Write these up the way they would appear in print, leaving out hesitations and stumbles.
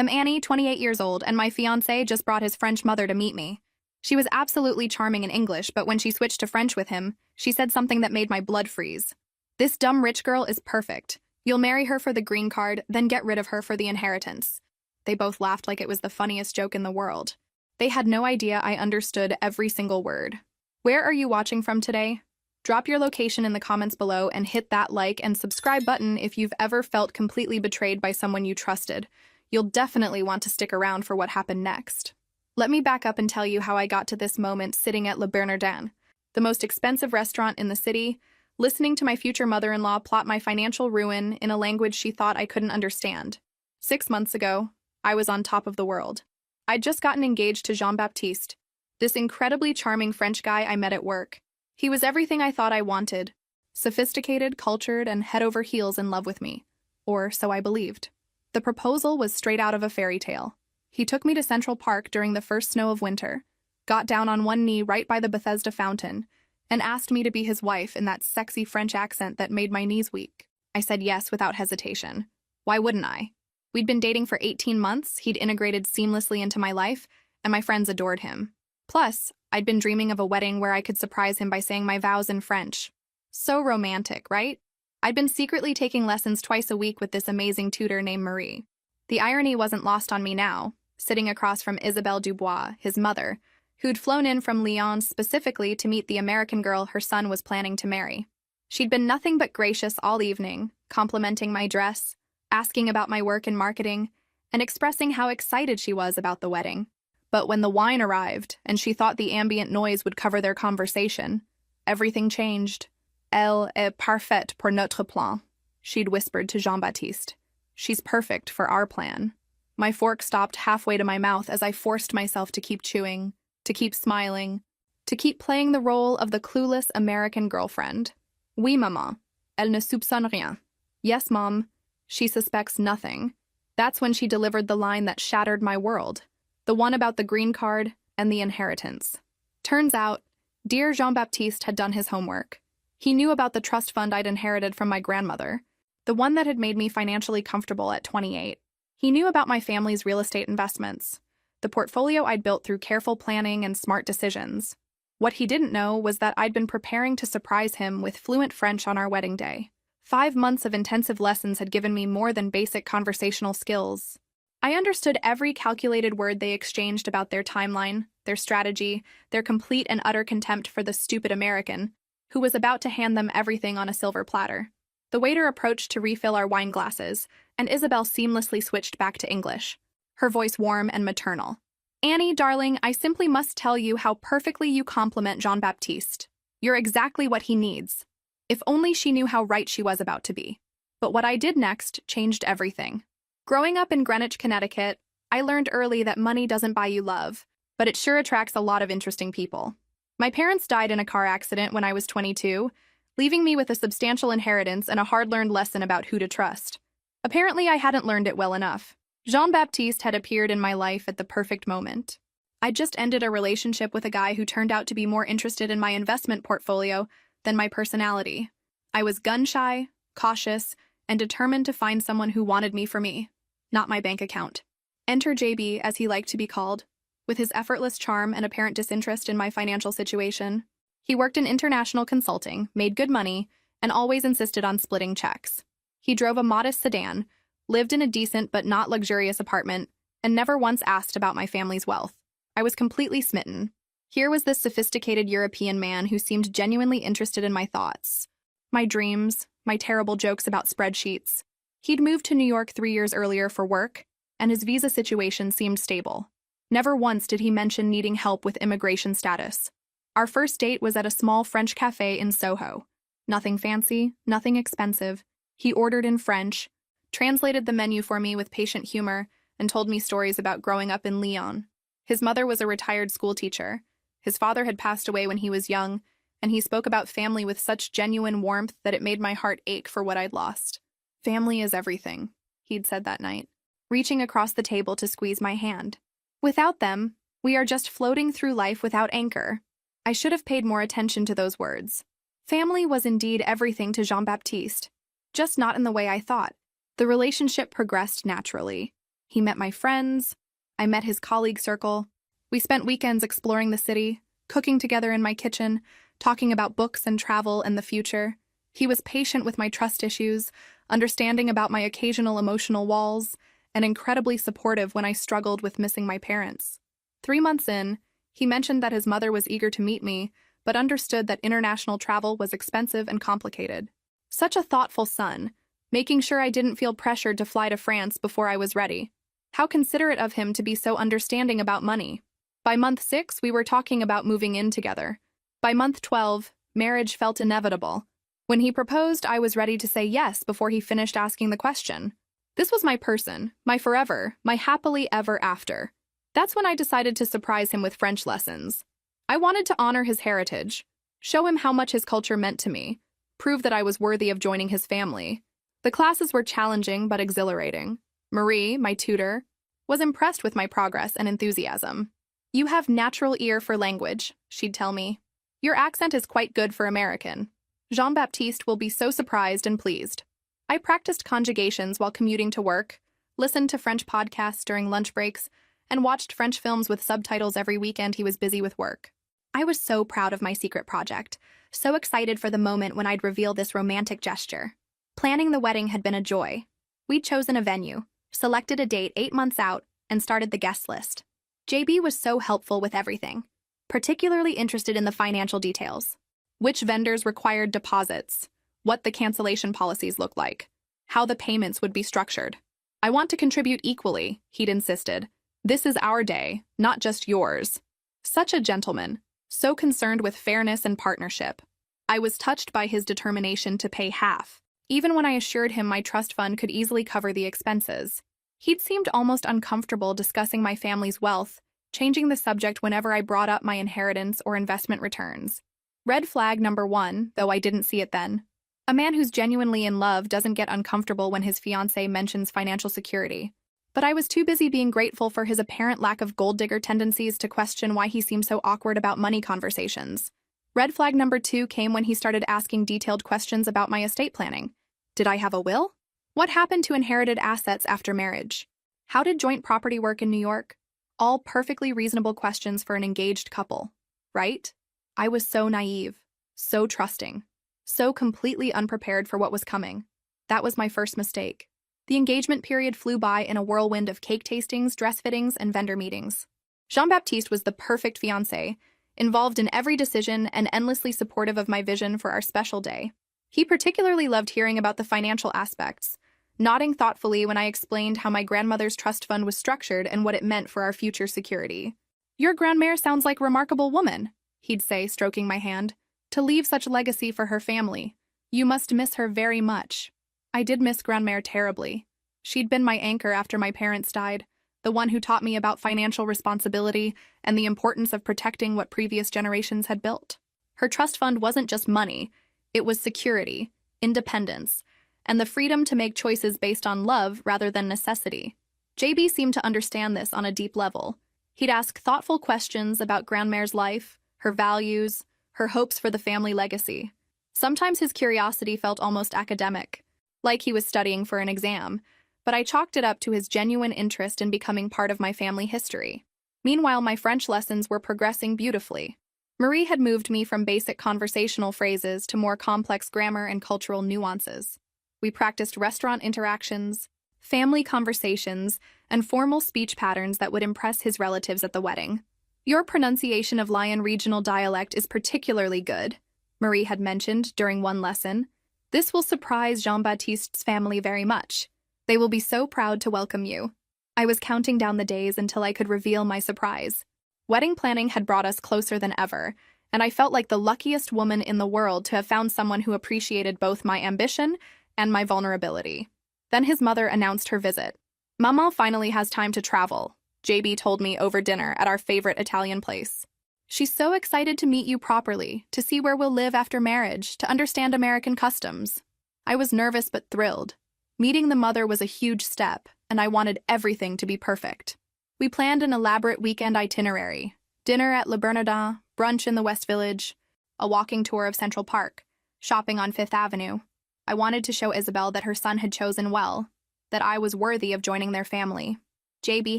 I'm Annie, 28 years old, and my fiancé just brought his French mother to meet me. She was absolutely charming in English, but when she switched to French with him, she said something that made my blood freeze. This dumb rich girl is perfect. You'll marry her for the green card, then get rid of her for the inheritance. They both laughed like it was the funniest joke in the world. They had no idea I understood every single word. Where are you watching from today? Drop your location in the comments below and hit that like and subscribe button if you've ever felt completely betrayed by someone you trusted. You'll definitely want to stick around for what happened next. Let me back up and tell you how I got to this moment sitting at Le Bernardin, the most expensive restaurant in the city, listening to my future mother-in-law plot my financial ruin in a language she thought I couldn't understand. 6 months ago, I was on top of the world. I'd just gotten engaged to Jean-Baptiste, this incredibly charming French guy I met at work. He was everything I thought I wanted. Sophisticated, cultured, and head over heels in love with me. Or so I believed. The proposal was straight out of a fairy tale. He took me to Central Park during the first snow of winter, got down on one knee right by the Bethesda fountain, and asked me to be his wife in that sexy French accent that made my knees weak. I said yes without hesitation. Why wouldn't I? We'd been dating for 18 months, he'd integrated seamlessly into my life, and my friends adored him. Plus, I'd been dreaming of a wedding where I could surprise him by saying my vows in French. So romantic, right? I'd been secretly taking lessons twice a week with this amazing tutor named Marie. The irony wasn't lost on me now, sitting across from Isabelle Dubois, his mother, who'd flown in from Lyon specifically to meet the American girl her son was planning to marry. She'd been nothing but gracious all evening, complimenting my dress, asking about my work in marketing, and expressing how excited she was about the wedding. But when the wine arrived, and she thought the ambient noise would cover their conversation, everything changed. Elle est parfaite pour notre plan, she'd whispered to Jean-Baptiste. She's perfect for our plan. My fork stopped halfway to my mouth as I forced myself to keep chewing, to keep smiling, to keep playing the role of the clueless American girlfriend. Oui, maman. Elle ne soupçonne rien. Yes, mom. She suspects nothing. That's when she delivered the line that shattered my world. The one about the green card and the inheritance. Turns out, dear Jean-Baptiste had done his homework. He knew about the trust fund I'd inherited from my grandmother, the one that had made me financially comfortable at 28. He knew about my family's real estate investments, the portfolio I'd built through careful planning and smart decisions. What he didn't know was that I'd been preparing to surprise him with fluent French on our wedding day. 5 months of intensive lessons had given me more than basic conversational skills. I understood every calculated word they exchanged about their timeline, their strategy, their complete and utter contempt for the stupid American, who was about to hand them everything on a silver platter. The waiter approached to refill our wine glasses, and Isabelle seamlessly switched back to English, her voice warm and maternal. Annie, darling, I simply must tell you how perfectly you compliment Jean-Baptiste. You're exactly what he needs. If only she knew how right she was about to be. But what I did next changed everything. Growing up in Greenwich, Connecticut, I learned early that money doesn't buy you love, but it sure attracts a lot of interesting people. My parents died in a car accident when I was 22, leaving me with a substantial inheritance and a hard-learned lesson about who to trust. Apparently, I hadn't learned it well enough. Jean-Baptiste had appeared in my life at the perfect moment. I'd just ended a relationship with a guy who turned out to be more interested in my investment portfolio than my personality. I was gun-shy, cautious, and determined to find someone who wanted me for me, not my bank account. Enter JB, as he liked to be called, with his effortless charm and apparent disinterest in my financial situation. He worked in international consulting, made good money, and always insisted on splitting checks. He drove a modest sedan, lived in a decent but not luxurious apartment, and never once asked about my family's wealth. I was completely smitten. Here was this sophisticated European man who seemed genuinely interested in my thoughts, my dreams, my terrible jokes about spreadsheets. He'd moved to New York 3 years earlier for work, and his visa situation seemed stable. Never once did he mention needing help with immigration status. Our first date was at a small French cafe in Soho. Nothing fancy, nothing expensive. He ordered in French, translated the menu for me with patient humor, and told me stories about growing up in Lyon. His mother was a retired schoolteacher. His father had passed away when he was young, and he spoke about family with such genuine warmth that it made my heart ache for what I'd lost. Family is everything, he'd said that night, reaching across the table to squeeze my hand. Without them, we are just floating through life without anchor. I should have paid more attention to those words. Family was indeed everything to Jean-Baptiste, just not in the way I thought. The relationship progressed naturally. He met my friends. I met his colleague circle. We spent weekends exploring the city, cooking together in my kitchen, talking about books and travel and the future. He was patient with my trust issues, understanding about my occasional emotional walls, and incredibly supportive when I struggled with missing my parents. 3 months in, he mentioned that his mother was eager to meet me, but understood that international travel was expensive and complicated. Such a thoughtful son, making sure I didn't feel pressured to fly to France before I was ready. How considerate of him to be so understanding about money. By month 6, we were talking about moving in together. By month 12, marriage felt inevitable. When he proposed, I was ready to say yes before he finished asking the question. This was my person, my forever, my happily ever after. That's when I decided to surprise him with French lessons. I wanted to honor his heritage, show him how much his culture meant to me, prove that I was worthy of joining his family. The classes were challenging but exhilarating. Marie, my tutor, was impressed with my progress and enthusiasm. "You have natural ear for language," she'd tell me. "Your accent is quite good for American. Jean-Baptiste will be so surprised and pleased." I practiced conjugations while commuting to work, listened to French podcasts during lunch breaks, and watched French films with subtitles every weekend he was busy with work. I was so proud of my secret project, so excited for the moment when I'd reveal this romantic gesture. Planning the wedding had been a joy. We'd chosen a venue, selected a date 8 months out, and started the guest list. JB was so helpful with everything, particularly interested in the financial details. Which vendors required deposits, what the cancellation policies looked like, how the payments would be structured. "I want to contribute equally," he'd insisted. "This is our day, not just yours." Such a gentleman, so concerned with fairness and partnership. I was touched by his determination to pay half, even when I assured him my trust fund could easily cover the expenses. He'd seemed almost uncomfortable discussing my family's wealth, changing the subject whenever I brought up my inheritance or investment returns. Red flag number 1, though I didn't see it then. A man who's genuinely in love doesn't get uncomfortable when his fiancée mentions financial security. But I was too busy being grateful for his apparent lack of gold digger tendencies to question why he seemed so awkward about money conversations. Red flag number 2 came when he started asking detailed questions about my estate planning. Did I have a will? What happened to inherited assets after marriage? How did joint property work in New York? All perfectly reasonable questions for an engaged couple, right? I was so naive, so trusting, so completely unprepared for what was coming. That was my first mistake. The engagement period flew by in a whirlwind of cake tastings, dress fittings, and vendor meetings. Jean-Baptiste was the perfect fiancé, involved in every decision and endlessly supportive of my vision for our special day. He particularly loved hearing about the financial aspects, nodding thoughtfully when I explained how my grandmother's trust fund was structured and what it meant for our future security. "Your grandmère sounds like a remarkable woman," he'd say, stroking my hand, "to leave such legacy for her family. You must miss her very much." I did miss grandmère terribly. She'd been my anchor after my parents died, the one who taught me about financial responsibility and the importance of protecting what previous generations had built. Her trust fund wasn't just money, it was security, independence, and the freedom to make choices based on love rather than necessity. JB seemed to understand this on a deep level. He'd ask thoughtful questions about grandmère's life, her values, her hopes for the family legacy. Sometimes his curiosity felt almost academic, like he was studying for an exam, but I chalked it up to his genuine interest in becoming part of my family history. Meanwhile, my French lessons were progressing beautifully. Marie had moved me from basic conversational phrases to more complex grammar and cultural nuances. We practiced restaurant interactions, family conversations, and formal speech patterns that would impress his relatives at the wedding. "Your pronunciation of Lyon regional dialect is particularly good," Marie had mentioned during one lesson. "This will surprise Jean-Baptiste's family very much. They will be so proud to welcome you." I was counting down the days until I could reveal my surprise. Wedding planning had brought us closer than ever, and I felt like the luckiest woman in the world to have found someone who appreciated both my ambition and my vulnerability. Then his mother announced her visit. "Maman finally has time to travel," JB told me over dinner at our favorite Italian place. "She's so excited to meet you properly, to see where we'll live after marriage, to understand American customs." I was nervous but thrilled. Meeting the mother was a huge step, and I wanted everything to be perfect. We planned an elaborate weekend itinerary: dinner at Le Bernardin, brunch in the West Village, a walking tour of Central Park, shopping on Fifth Avenue. I wanted to show Isabel that her son had chosen well, that I was worthy of joining their family. JB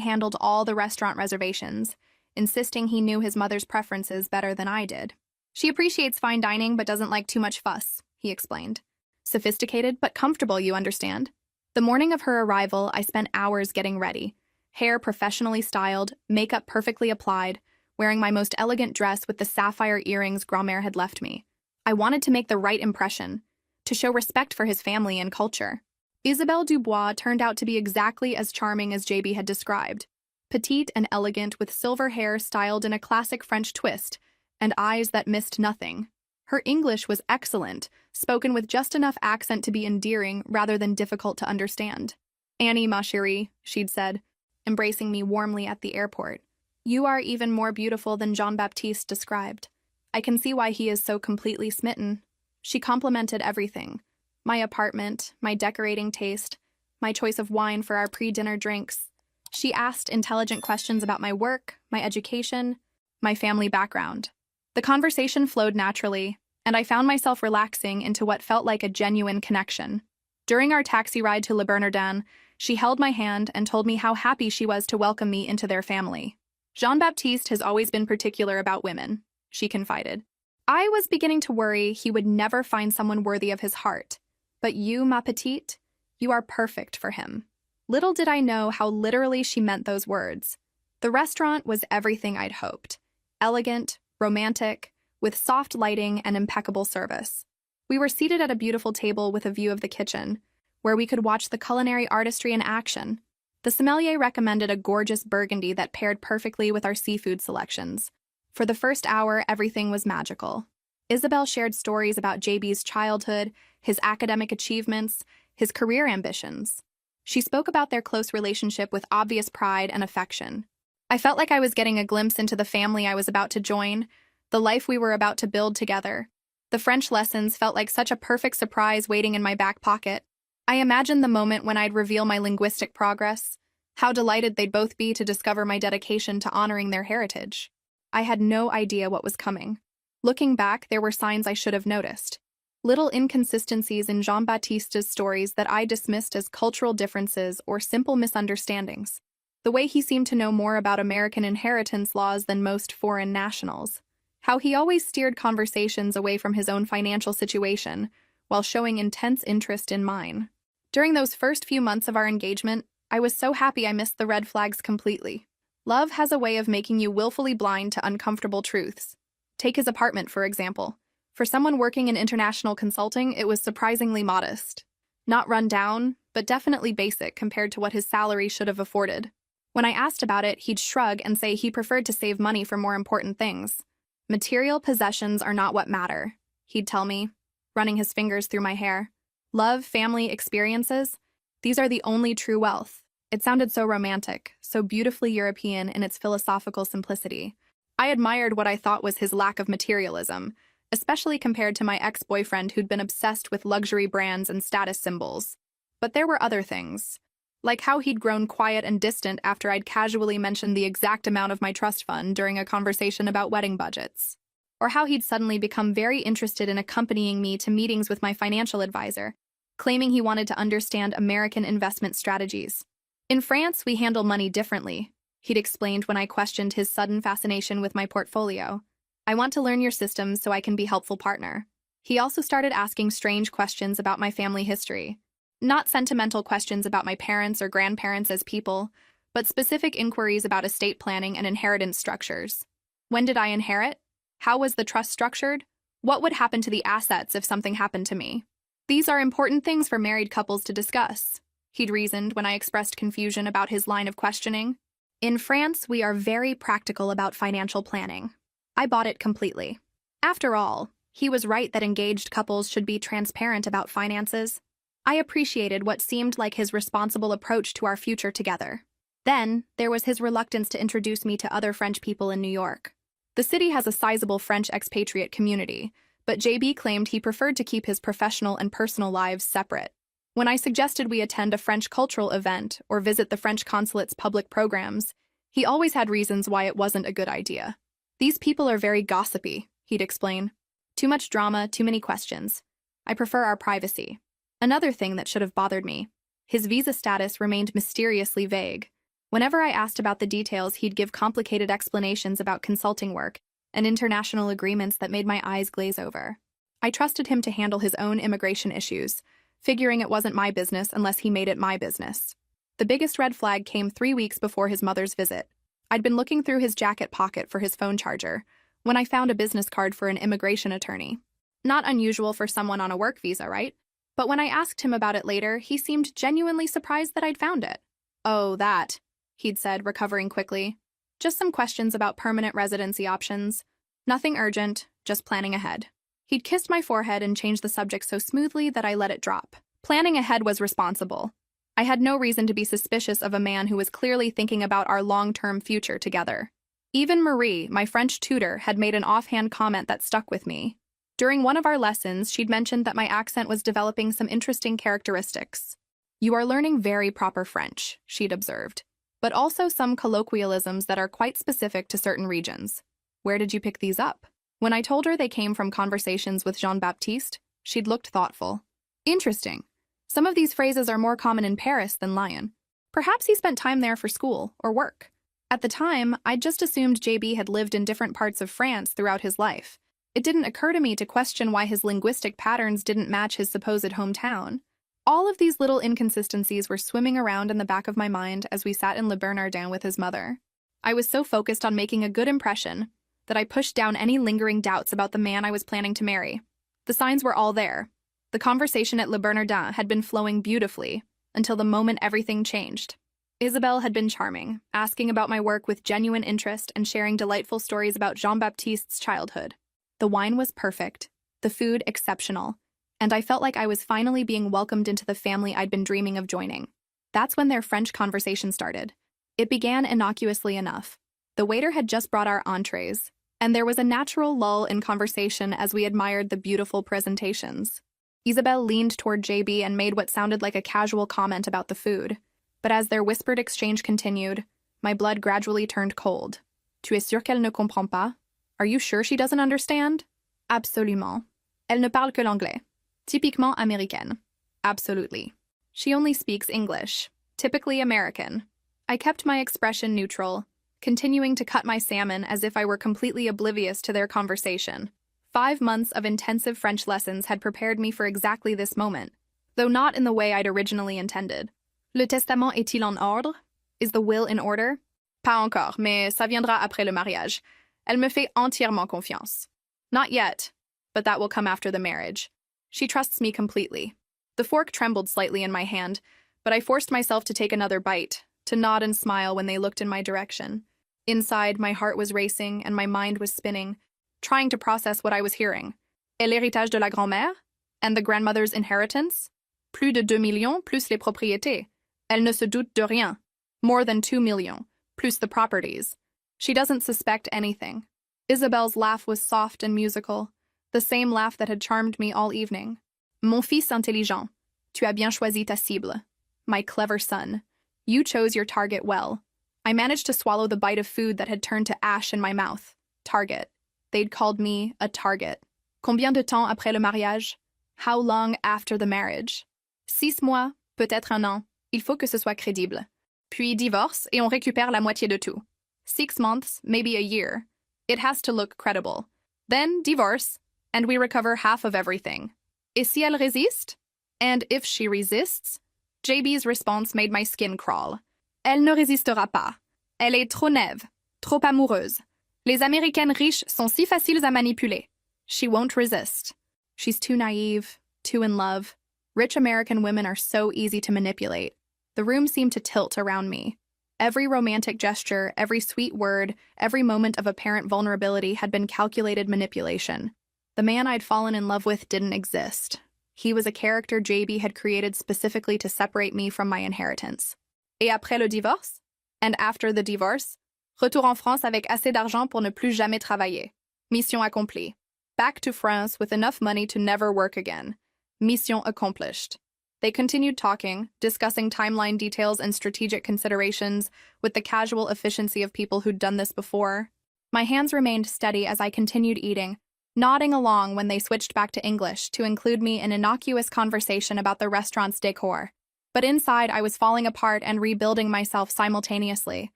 handled all the restaurant reservations, insisting he knew his mother's preferences better than I did. She appreciates fine dining but doesn't like too much fuss, he explained. Sophisticated but comfortable, you understand. The morning of her arrival, I spent hours getting ready. Hair professionally styled, makeup perfectly applied, wearing my most elegant dress with the sapphire earrings Grand-mère had left me. I wanted to make the right impression, to show respect for his family and culture. Isabelle Dubois turned out to be exactly as charming as JB had described. Petite and elegant with silver hair styled in a classic French twist, and eyes that missed nothing. Her English was excellent, spoken with just enough accent to be endearing rather than difficult to understand. "Annie, ma chérie," she'd said, embracing me warmly at the airport. "You are even more beautiful than Jean-Baptiste described. I can see why he is so completely smitten." She complimented everything. My apartment, my decorating taste, my choice of wine for our pre-dinner drinks. She asked intelligent questions about my work, my education, my family background. The conversation flowed naturally, and I found myself relaxing into what felt like a genuine connection. During our taxi ride to Le Bernardin, she held my hand and told me how happy she was to welcome me into their family. "Jean-Baptiste has always been particular about women," she confided. "I was beginning to worry he would never find someone worthy of his heart. But you, ma petite, you are perfect for him." Little did I know how literally she meant those words. The restaurant was everything I'd hoped. Elegant, romantic, with soft lighting and impeccable service. We were seated at a beautiful table with a view of the kitchen, where we could watch the culinary artistry in action. The sommelier recommended a gorgeous burgundy that paired perfectly with our seafood selections. For the first hour, everything was magical. Isabelle shared stories about JB's childhood, his academic achievements, his career ambitions. She spoke about their close relationship with obvious pride and affection. I felt like I was getting a glimpse into the family I was about to join, the life we were about to build together. The French lessons felt like such a perfect surprise waiting in my back pocket. I imagined the moment when I'd reveal my linguistic progress, how delighted they'd both be to discover my dedication to honoring their heritage. I had no idea what was coming. Looking back, there were signs I should have noticed. Little inconsistencies in Jean-Baptiste's stories that I dismissed as cultural differences or simple misunderstandings. The way he seemed to know more about American inheritance laws than most foreign nationals. How he always steered conversations away from his own financial situation, while showing intense interest in mine. During those first few months of our engagement, I was so happy I missed the red flags completely. Love has a way of making you willfully blind to uncomfortable truths. Take his apartment, for example. For someone working in international consulting, it was surprisingly modest. Not run down, but definitely basic compared to what his salary should have afforded. When I asked about it, he'd shrug and say he preferred to save money for more important things. "Material possessions are not what matter," he'd tell me, running his fingers through my hair. "Love, family, experiences, these are the only true wealth." It sounded so romantic, so beautifully European in its philosophical simplicity. I admired what I thought was his lack of materialism, especially compared to my ex-boyfriend who'd been obsessed with luxury brands and status symbols. But there were other things, like how he'd grown quiet and distant after I'd casually mentioned the exact amount of my trust fund during a conversation about wedding budgets, or how he'd suddenly become very interested in accompanying me to meetings with my financial advisor, claiming he wanted to understand American investment strategies. "In France, we handle money differently," he'd explained when I questioned his sudden fascination with my portfolio. "I want to learn your systems so I can be a helpful partner." He also started asking strange questions about my family history. Not sentimental questions about my parents or grandparents as people, but specific inquiries about estate planning and inheritance structures. When did I inherit? How was the trust structured? What would happen to the assets if something happened to me? "These are important things for married couples to discuss," he'd reasoned when I expressed confusion about his line of questioning. "In France, we are very practical about financial planning." I bought it completely. After all, he was right that engaged couples should be transparent about finances. I appreciated what seemed like his responsible approach to our future together. Then, there was his reluctance to introduce me to other French people in New York. The city has a sizable French expatriate community, but JB claimed he preferred to keep his professional and personal lives separate. When I suggested we attend a French cultural event or visit the French consulate's public programs, he always had reasons why it wasn't a good idea. "These people are very gossipy," he'd explain. "Too much drama, too many questions. I prefer our privacy." Another thing that should have bothered me. His visa status remained mysteriously vague. Whenever I asked about the details, he'd give complicated explanations about consulting work and international agreements that made my eyes glaze over. I trusted him to handle his own immigration issues, figuring it wasn't my business unless he made it my business. The biggest red flag came 3 weeks before his mother's visit. I'd been looking through his jacket pocket for his phone charger when I found a business card for an immigration attorney. Not unusual for someone on a work visa, right? But when I asked him about it later, he seemed genuinely surprised that I'd found it. "Oh, that," he'd said, recovering quickly. "Just some questions about permanent residency options. Nothing urgent, just planning ahead." He'd kissed my forehead and changed the subject so smoothly that I let it drop. Planning ahead was responsible. I had no reason to be suspicious of a man who was clearly thinking about our long-term future together. Even Marie, my French tutor, had made an offhand comment that stuck with me. During one of our lessons, she'd mentioned that my accent was developing some interesting characteristics. "You are learning very proper French," she'd observed, "but also some colloquialisms that are quite specific to certain regions. Where did you pick these up?" When I told her they came from conversations with Jean-Baptiste, she'd looked thoughtful. "Interesting. Some of these phrases are more common in Paris than Lyon. Perhaps he spent time there for school or work." At the time, I'd just assumed JB had lived in different parts of France throughout his life. It didn't occur to me to question why his linguistic patterns didn't match his supposed hometown. All of these little inconsistencies were swimming around in the back of my mind as we sat in Le Bernardin with his mother. I was so focused on making a good impression that I pushed down any lingering doubts about the man I was planning to marry. The signs were all there. The conversation at Le Bernardin had been flowing beautifully until the moment everything changed. Isabelle had been charming, asking about my work with genuine interest and sharing delightful stories about Jean-Baptiste's childhood. The wine was perfect, the food exceptional, and I felt like I was finally being welcomed into the family I'd been dreaming of joining. That's when their French conversation started. It began innocuously enough. The waiter had just brought our entrees, and there was a natural lull in conversation as we admired the beautiful presentations. Isabelle leaned toward JB and made what sounded like a casual comment about the food. But as their whispered exchange continued, my blood gradually turned cold. "Tu es sûre qu'elle ne comprend pas? Are you sure she doesn't understand?" "Absolument. Elle ne parle que l'anglais. Typiquement américaine." "Absolutely. She only speaks English. Typically American." I kept my expression neutral, continuing to cut my salmon as if I were completely oblivious to their conversation. 5 months of intensive French lessons had prepared me for exactly this moment, though not in the way I'd originally intended. "Le testament est-il en ordre? Is the will in order?" "Pas encore, mais ça viendra après le mariage. Elle me fait entièrement confiance." "Not yet, but that will come after the marriage. She trusts me completely." The fork trembled slightly in my hand, but I forced myself to take another bite, to nod and smile when they looked in my direction. Inside, my heart was racing and my mind was spinning, trying to process what I was hearing. "Et l'héritage de la grand-mère? And the grandmother's inheritance? Plus de 2 millions, plus les propriétés. Elle ne se doute de rien. More than 2 millions, plus the properties. She doesn't suspect anything." Isabelle's laugh was soft and musical, the same laugh that had charmed me all evening. "Mon fils intelligent, tu as bien choisi ta cible. My clever son. You chose your target well." I managed to swallow the bite of food that had turned to ash in my mouth. Target. They'd called me a target. "Combien de temps après le mariage?" How long after the marriage? 6 mois, peut-être 1 an. Il faut que ce soit crédible. Puis divorce et on récupère la moitié de tout. 6 months, maybe a year. It has to look credible. Then divorce, and we recover half of everything. Et si elle résiste? And if she resists? JB's response made my skin crawl. "Elle ne résistera pas. Elle est trop neuve, trop amoureuse. Les Américaines riches sont si faciles à manipuler. She won't resist. She's too naive, too in love. Rich American women are so easy to manipulate." The room seemed to tilt around me. Every romantic gesture, every sweet word, every moment of apparent vulnerability had been calculated manipulation. The man I'd fallen in love with didn't exist. He was a character JB had created specifically to separate me from my inheritance. "Et après le divorce?" And after the divorce? "Retour en France avec assez d'argent pour ne plus jamais travailler. Mission accomplie. Back to France with enough money to never work again. Mission accomplished." They continued talking, discussing timeline details and strategic considerations with the casual efficiency of people who'd done this before. My hands remained steady as I continued eating, nodding along when they switched back to English to include me in innocuous conversation about the restaurant's decor. But inside, I was falling apart and rebuilding myself simultaneously.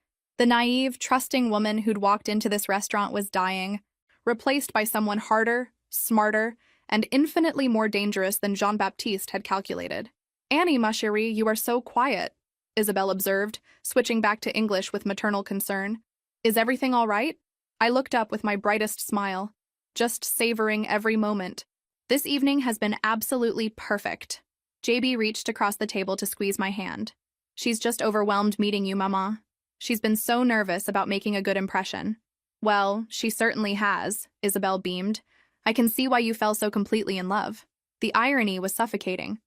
The naive, trusting woman who'd walked into this restaurant was dying, replaced by someone harder, smarter, and infinitely more dangerous than Jean-Baptiste had calculated. "Annie, ma chérie, you are so quiet," Isabel observed, switching back to English with maternal concern. "Is everything all right?" I looked up with my brightest smile, just savoring every moment. "This evening has been absolutely perfect." JB reached across the table to squeeze my hand. "She's just overwhelmed meeting you, Mama. She's been so nervous about making a good impression." "Well, she certainly has," Isabel beamed. "I can see why you fell so completely in love." The irony was suffocating.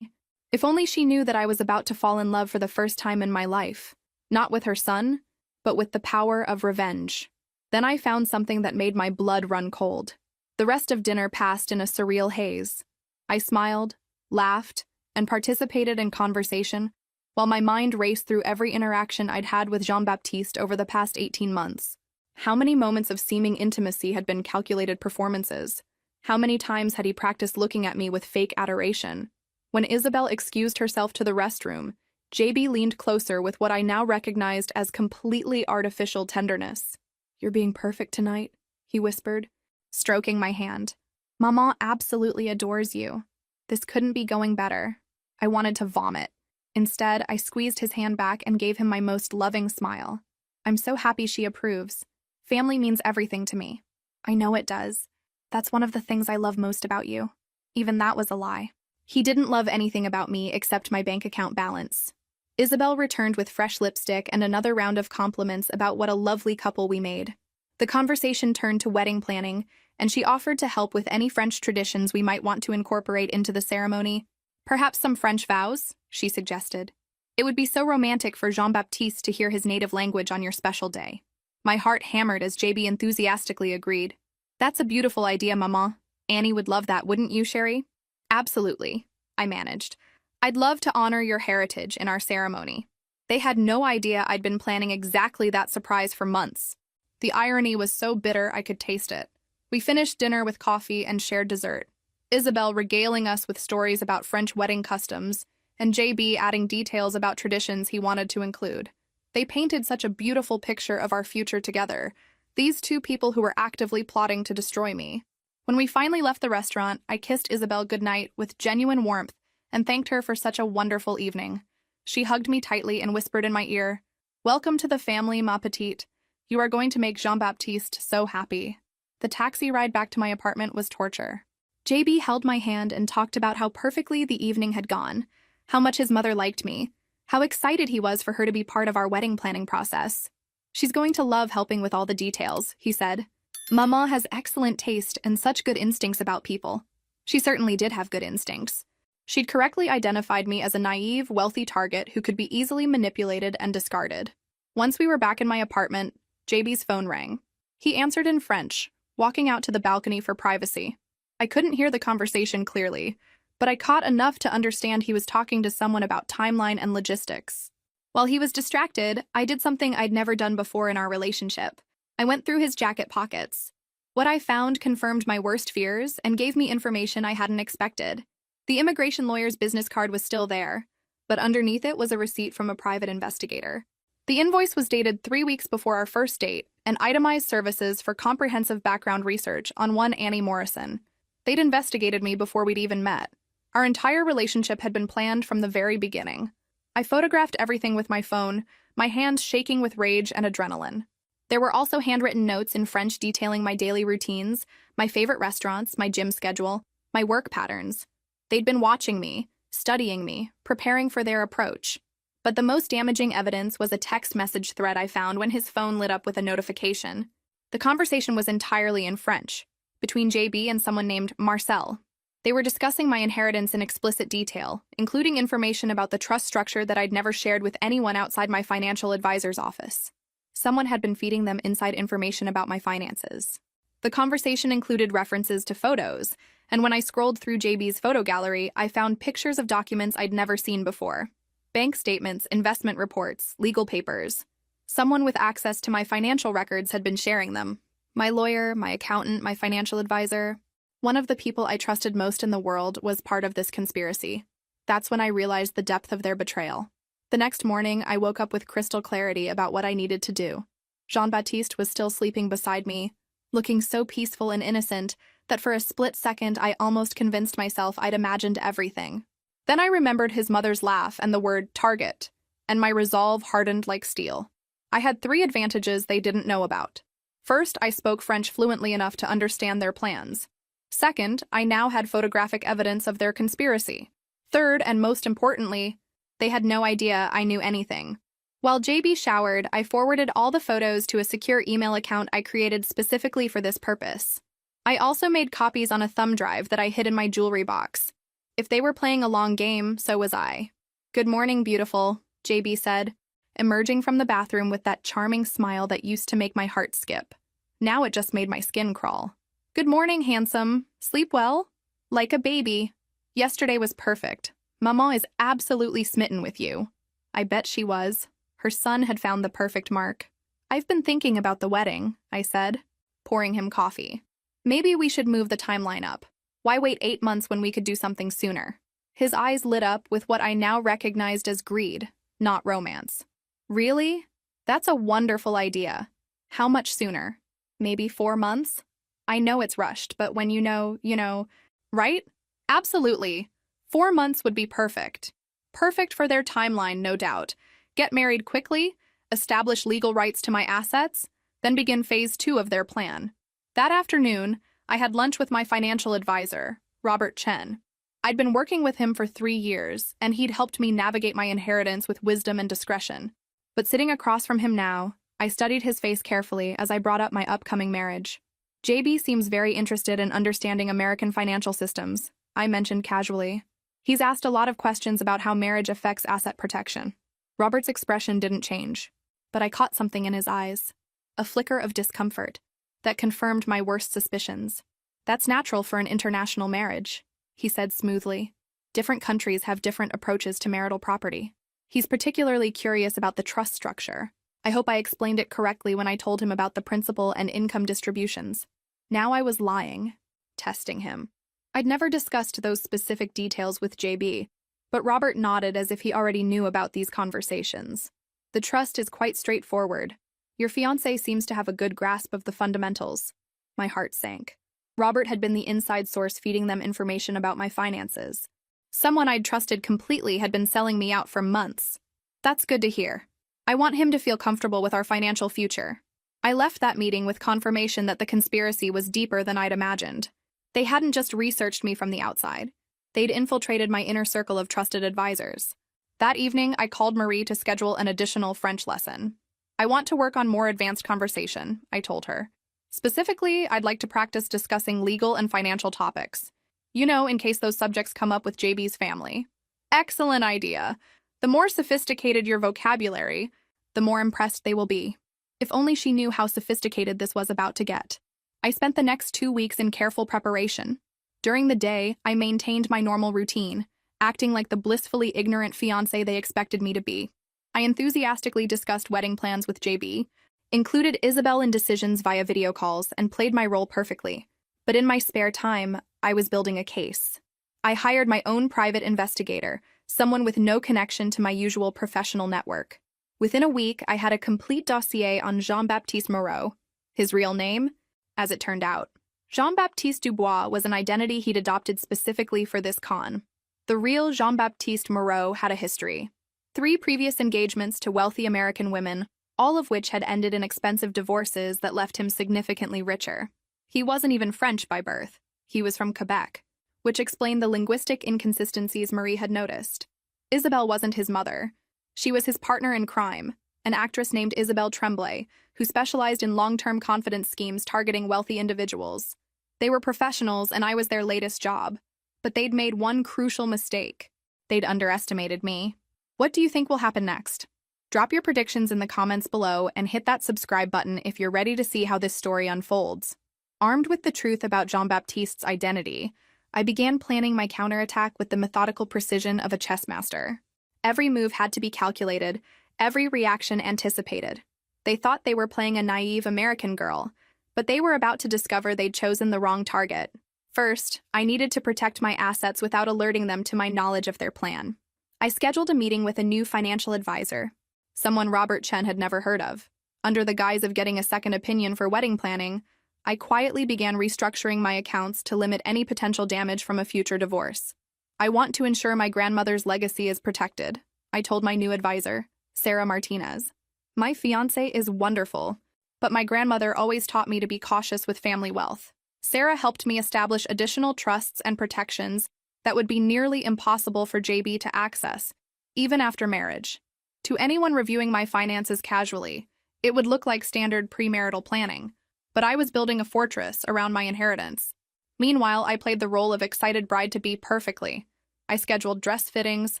If only she knew that I was about to fall in love for the first time in my life, not with her son, but with the power of revenge. Then I found something that made my blood run cold. The rest of dinner passed in a surreal haze. I smiled, laughed, and participated in conversation, while my mind raced through every interaction I'd had with Jean-Baptiste over the past 18 months. How many moments of seeming intimacy had been calculated performances? How many times had he practiced looking at me with fake adoration? When Isabel excused herself to the restroom, JB leaned closer with what I now recognized as completely artificial tenderness. "You're being perfect tonight," he whispered, stroking my hand. "Maman absolutely adores you. This couldn't be going better." I wanted to vomit. Instead, I squeezed his hand back and gave him my most loving smile. "I'm so happy she approves. Family means everything to me." "I know it does. That's one of the things I love most about you." Even that was a lie. He didn't love anything about me except my bank account balance. Isabel returned with fresh lipstick and another round of compliments about what a lovely couple we made. The conversation turned to wedding planning, and she offered to help with any French traditions we might want to incorporate into the ceremony. "Perhaps some French vows," she suggested. "It would be so romantic for Jean-Baptiste to hear his native language on your special day." My heart hammered as JB enthusiastically agreed. "That's a beautiful idea, Maman. Annie would love that, wouldn't you, Sherry?" "Absolutely," I managed. "I'd love to honor your heritage in our ceremony." They had no idea I'd been planning exactly that surprise for months. The irony was so bitter I could taste it. We finished dinner with coffee and shared dessert, Isabel regaling us with stories about French wedding customs, and JB adding details about traditions he wanted to include. They painted such a beautiful picture of our future together, these two people who were actively plotting to destroy me. When we finally left the restaurant, I kissed Isabel goodnight with genuine warmth and thanked her for such a wonderful evening. She hugged me tightly and whispered in my ear, "Welcome to the family, ma petite. You are going to make Jean-Baptiste so happy." The taxi ride back to my apartment was torture. JB held my hand and talked about how perfectly the evening had gone, how much his mother liked me, how excited he was for her to be part of our wedding planning process. "She's going to love helping with all the details," he said. "Maman has excellent taste and such good instincts about people." She certainly did have good instincts. She'd correctly identified me as a naive, wealthy target who could be easily manipulated and discarded. Once we were back in my apartment, JB's phone rang. He answered in French, walking out to the balcony for privacy. I couldn't hear the conversation clearly, but I caught enough to understand he was talking to someone about timeline and logistics. While he was distracted, I did something I'd never done before in our relationship. I went through his jacket pockets. What I found confirmed my worst fears and gave me information I hadn't expected. The immigration lawyer's business card was still there, but underneath it was a receipt from a private investigator. The invoice was dated 3 weeks before our first date and itemized services for comprehensive background research on one Annie Morrison. They'd investigated me before we'd even met. Our entire relationship had been planned from the very beginning. I photographed everything with my phone, my hands shaking with rage and adrenaline. There were also handwritten notes in French detailing my daily routines, my favorite restaurants, my gym schedule, my work patterns. They'd been watching me, studying me, preparing for their approach. But the most damaging evidence was a text message thread I found when his phone lit up with a notification. The conversation was entirely in French, between JB and someone named Marcel. They were discussing my inheritance in explicit detail, including information about the trust structure that I'd never shared with anyone outside my financial advisor's office. Someone had been feeding them inside information about my finances. The conversation included references to photos, and when I scrolled through JB's photo gallery, I found pictures of documents I'd never seen before. Bank statements, investment reports, legal papers. Someone with access to my financial records had been sharing them. My lawyer, my accountant, my financial advisor. One of the people I trusted most in the world was part of this conspiracy. That's when I realized the depth of their betrayal. The next morning, I woke up with crystal clarity about what I needed to do. Jean-Baptiste was still sleeping beside me, looking so peaceful and innocent that for a split second I almost convinced myself I'd imagined everything. Then I remembered his mother's laugh and the word target, and my resolve hardened like steel. I had 3 advantages they didn't know about. First, I spoke French fluently enough to understand their plans. Second, I now had photographic evidence of their conspiracy. Third, and most importantly, they had no idea I knew anything. While JB showered, I forwarded all the photos to a secure email account I created specifically for this purpose. I also made copies on a thumb drive that I hid in my jewelry box. If they were playing a long game, so was I. "Good morning, beautiful," JB said, emerging from the bathroom with that charming smile that used to make my heart skip. Now it just made my skin crawl. "Good morning, handsome. Sleep well?" "Like a baby. Yesterday was perfect. Maman is absolutely smitten with you." I bet she was. Her son had found the perfect mark. "I've been thinking about the wedding," I said, pouring him coffee. "Maybe we should move the timeline up. Why wait 8 months when we could do something sooner?" His eyes lit up with what I now recognized as greed, not romance. "Really? That's a wonderful idea. How much sooner? Maybe 4 months? I know it's rushed, but when you know, right? Absolutely. 4 months would be perfect. Perfect for their timeline, no doubt. Get married quickly, establish legal rights to my assets, then begin phase 2 of their plan. That afternoon, I had lunch with my financial advisor, Robert Chen. I'd been working with him for 3 years, and he'd helped me navigate my inheritance with wisdom and discretion. But sitting across from him now, I studied his face carefully as I brought up my upcoming marriage. "JB seems very interested in understanding American financial systems," I mentioned casually. "He's asked a lot of questions about how marriage affects asset protection." Robert's expression didn't change, but I caught something in his eyes, a flicker of discomfort, that confirmed my worst suspicions. "That's natural for an international marriage," he said smoothly. "Different countries have different approaches to marital property. He's particularly curious about the trust structure. I hope I explained it correctly when I told him about the principal and income distributions." Now I was lying, testing him. I'd never discussed those specific details with JB, but Robert nodded as if he already knew about these conversations. "The trust is quite straightforward. Your fiancé seems to have a good grasp of the fundamentals." My heart sank. Robert had been the inside source feeding them information about my finances. Someone I'd trusted completely had been selling me out for months. That's good to hear. I want him to feel comfortable with our financial future. I left that meeting with confirmation that the conspiracy was deeper than I'd imagined. They hadn't just researched me from the outside. They'd infiltrated my inner circle of trusted advisors. That evening, I called Marie to schedule an additional French lesson. "I want to work on more advanced conversation," I told her. "Specifically, I'd like to practice discussing legal and financial topics. In case those subjects come up with JB's family." "Excellent idea. The more sophisticated your vocabulary, the more impressed they will be." If only she knew how sophisticated this was about to get. I spent the next 2 weeks in careful preparation. During the day, I maintained my normal routine, acting like the blissfully ignorant fiancé they expected me to be. I enthusiastically discussed wedding plans with JB, included Isabel in decisions via video calls, and played my role perfectly. But in my spare time, I was building a case. I hired my own private investigator, someone with no connection to my usual professional network. Within a week, I had a complete dossier on Jean-Baptiste Moreau. His real name? As it turned out, Jean-Baptiste Dubois was an identity he'd adopted specifically for this con. The real Jean-Baptiste Moreau had a history. 3 previous engagements to wealthy American women, all of which had ended in expensive divorces that left him significantly richer. He wasn't even French by birth. He was from Quebec, which explained the linguistic inconsistencies Marie had noticed. Isabel wasn't his mother. She was his partner in crime, an actress named Isabelle Tremblay, who specialized in long-term confidence schemes targeting wealthy individuals. They were professionals, and I was their latest job. But they'd made one crucial mistake. They'd underestimated me. What do you think will happen next? Drop your predictions in the comments below and hit that subscribe button if you're ready to see how this story unfolds. Armed with the truth about Jean-Baptiste's identity, I began planning my counterattack with the methodical precision of a chess master. Every move had to be calculated, every reaction anticipated. They thought they were playing a naive American girl, but they were about to discover they'd chosen the wrong target. First, I needed to protect my assets without alerting them to my knowledge of their plan. I scheduled a meeting with a new financial advisor, someone Robert Chen had never heard of. Under the guise of getting a second opinion for wedding planning, I quietly began restructuring my accounts to limit any potential damage from a future divorce. I want to ensure my grandmother's legacy is protected, I told my new advisor, Sarah Martinez. My fiancé is wonderful, but my grandmother always taught me to be cautious with family wealth. Sarah helped me establish additional trusts and protections that would be nearly impossible for JB to access, even after marriage. To anyone reviewing my finances casually, it would look like standard premarital planning, but I was building a fortress around my inheritance. Meanwhile, I played the role of excited bride-to-be perfectly. I scheduled dress fittings,